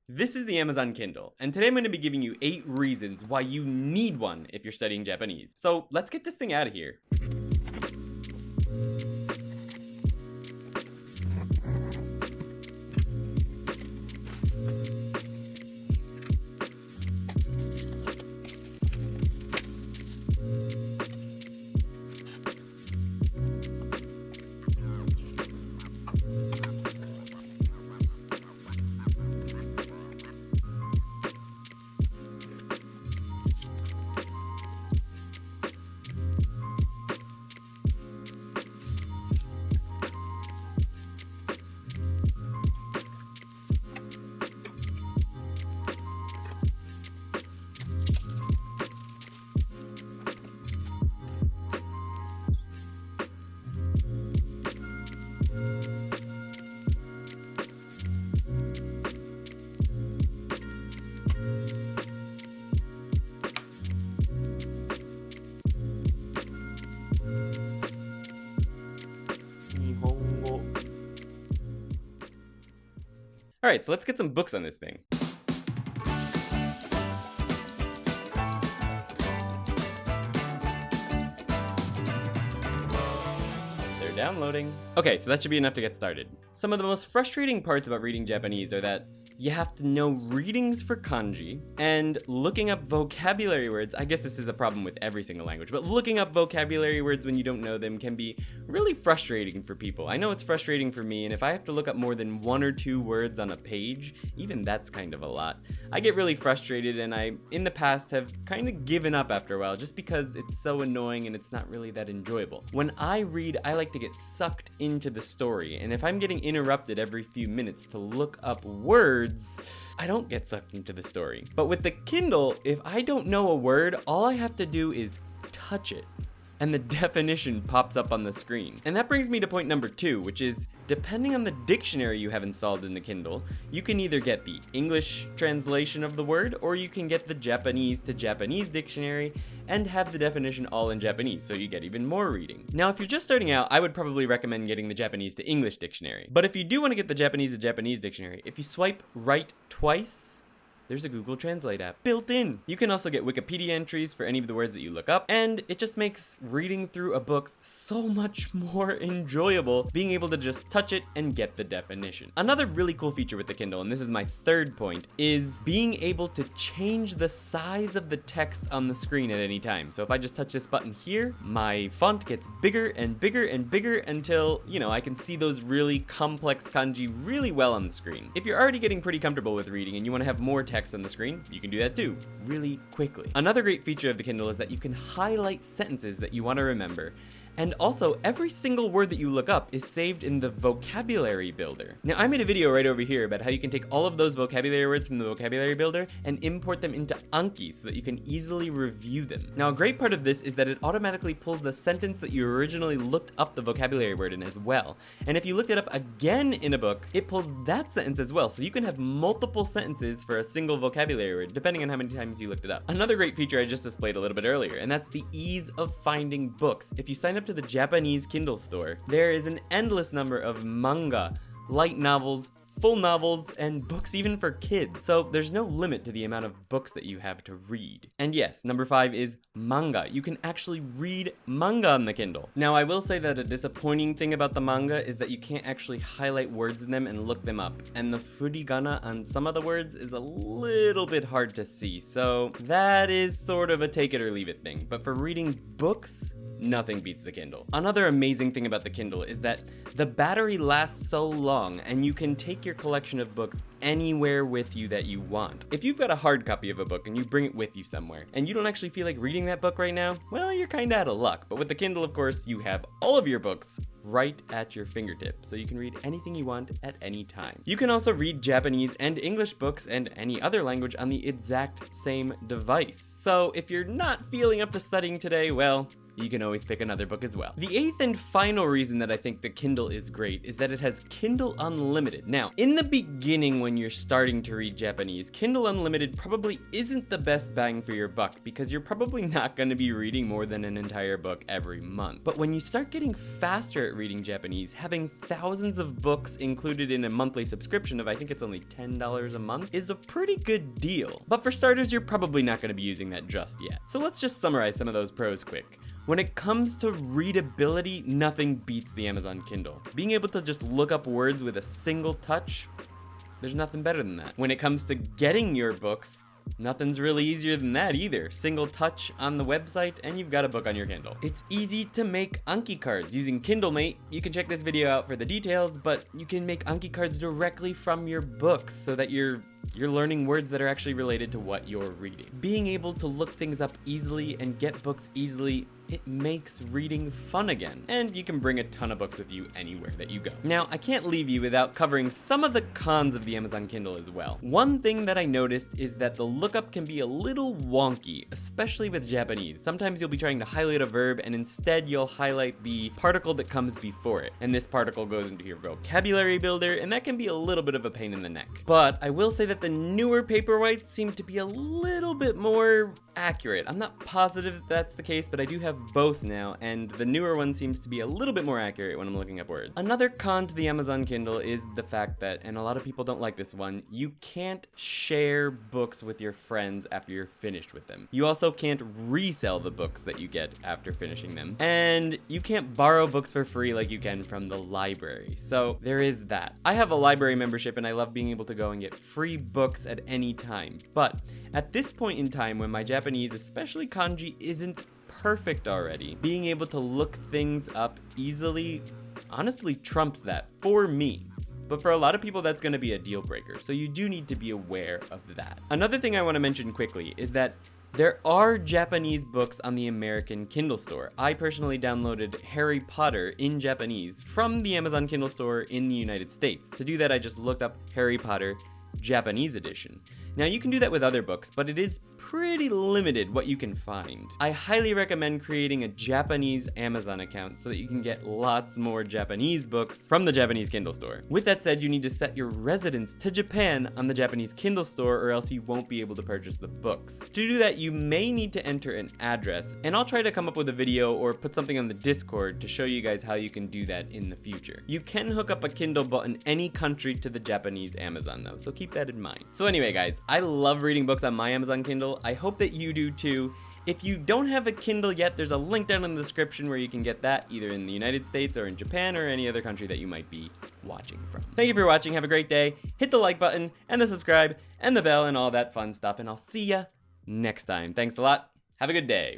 This is the Amazon Kindle, and today I'm going to be giving you 8 reasons why you need one if you're studying Japanese. So let's get this thing out of here. Alright, so let's get some books on this thing. They're downloading. Okay, so that should be enough to get started. Some of the most frustrating parts about reading Japanese are that you have to know readings for kanji, and looking up vocabulary words. I guess this is a problem with every single language, but looking up vocabulary words when you don't know them can be really frustrating for people. I know it's frustrating for me, and if I have to look up more than 1 or 2 words on a page, even that's kind of a lot. I get really frustrated, and I, in the past, have kind of given up after a while just because it's so annoying and it's not really that enjoyable. When I read, I like to get sucked into the story, and if I'm getting interrupted every few minutes to look up words, I don't get sucked into the story. But with the Kindle, if I don't know a word, all I have to do is touch it, and the definition pops up on the screen. And that brings me to point number 2, which is, depending on the dictionary you have installed in the Kindle, you can either get the English translation of the word, or you can get the Japanese to Japanese dictionary and have the definition all in Japanese, so you get even more reading. Now, if you're just starting out, I would probably recommend getting the Japanese to English dictionary. But if you do want to get the Japanese to Japanese dictionary, if you swipe right twice, there's a Google Translate app built in. You can also get Wikipedia entries for any of the words that you look up, and it just makes reading through a book so much more enjoyable, being able to just touch it and get the definition. Another really cool feature with the Kindle, and this is my 3rd point, is being able to change the size of the text on the screen at any time. So if I just touch this button here, my font gets bigger and bigger and bigger until, I can see those really complex kanji really well on the screen. If you're already getting pretty comfortable with reading and you want to have more text on the screen, you can do that too, really quickly. Another great feature of the Kindle is that you can highlight sentences that you want to remember. And also, every single word that you look up is saved in the vocabulary builder. Now, I made a video right over here about how you can take all of those vocabulary words from the vocabulary builder and import them into Anki so that you can easily review them. Now, a great part of this is that it automatically pulls the sentence that you originally looked up the vocabulary word in as well. And if you looked it up again in a book, it pulls that sentence as well. So you can have multiple sentences for a single vocabulary word, depending on how many times you looked it up. Another great feature I just displayed a little bit earlier, and that's the ease of finding books. If you sign up to the Japanese Kindle store, there is an endless number of manga, light novels, full novels, and books even for kids. So there's no limit to the amount of books that you have to read. And yes, number 5 is manga. You can actually read manga on the Kindle. Now, I will say that a disappointing thing about the manga is that you can't actually highlight words in them and look them up. And the furigana on some of the words is a little bit hard to see. So that is sort of a take it or leave it thing. But for reading books, nothing beats the Kindle. Another amazing thing about the Kindle is that the battery lasts so long, and you can take your collection of books anywhere with you that you want. If you've got a hard copy of a book and you bring it with you somewhere, and you don't actually feel like reading that book right now, well, you're kinda out of luck. But with the Kindle, of course, you have all of your books right at your fingertips, so you can read anything you want at any time. You can also read Japanese and English books and any other language on the exact same device. So if you're not feeling up to studying today, well, you can always pick another book as well. The eighth and final reason that I think the Kindle is great is that it has Kindle Unlimited. Now, in the beginning when you're starting to read Japanese, Kindle Unlimited probably isn't the best bang for your buck because you're probably not going to be reading more than an entire book every month. But when you start getting faster at reading Japanese, having thousands of books included in a monthly subscription of I think it's only $10 a month is a pretty good deal. But for starters, you're probably not going to be using that just yet. So let's just summarize some of those pros quick. When it comes to readability, nothing beats the Amazon Kindle. Being able to just look up words with a single touch, there's nothing better than that. When it comes to getting your books, nothing's really easier than that either. Single touch on the website and you've got a book on your Kindle. It's easy to make Anki cards using KindleMate. You can check this video out for the details, but you can make Anki cards directly from your books so that you're learning words that are actually related to what you're reading. Being able to look things up easily and get books easily, it makes reading fun again. And you can bring a ton of books with you anywhere that you go. Now, I can't leave you without covering some of the cons of the Amazon Kindle as well. One thing that I noticed is that the lookup can be a little wonky, especially with Japanese. Sometimes you'll be trying to highlight a verb and instead you'll highlight the particle that comes before it. And this particle goes into your vocabulary builder, and that can be a little bit of a pain in the neck. But I will say that the newer Paperwhites seem to be a little bit more accurate. I'm not positive if that's the case, but I do have both now, and the newer one seems to be a little bit more accurate when I'm looking up words. Another con to the Amazon Kindle is the fact that, and a lot of people don't like this one, you can't share books with your friends after you're finished with them. You also can't resell the books that you get after finishing them. And you can't borrow books for free like you can from the library. So there is that. I have a library membership and I love being able to go and get free books at any time. But at this point in time when my Japanese, especially kanji, isn't perfect already, being able to look things up easily honestly trumps that for me. But for a lot of people, that's going to be a deal breaker, so you do need to be aware of that. Another thing I want to mention quickly is that there are Japanese books on the American Kindle store. I personally downloaded Harry Potter in Japanese from the Amazon Kindle store in the United States. To do that, I just looked up Harry Potter Japanese edition. Now, you can do that with other books, but it is pretty limited what you can find. I highly recommend creating a Japanese Amazon account so that you can get lots more Japanese books from the Japanese Kindle store. With that said, you need to set your residence to Japan on the Japanese Kindle store or else you won't be able to purchase the books. To do that, you may need to enter an address, and I'll try to come up with a video or put something on the Discord to show you guys how you can do that in the future. You can hook up a Kindle bought in any country to the Japanese Amazon though, so keep that in mind. So anyway guys, I love reading books on my Amazon Kindle. I hope that you do too. If you don't have a Kindle yet, there's a link down in the description where you can get that either in the United States or in Japan or any other country that you might be watching from. Thank you for watching. Have a great day. Hit the like button and the subscribe and the bell and all that fun stuff, and I'll see ya next time. Thanks a lot. Have a good day.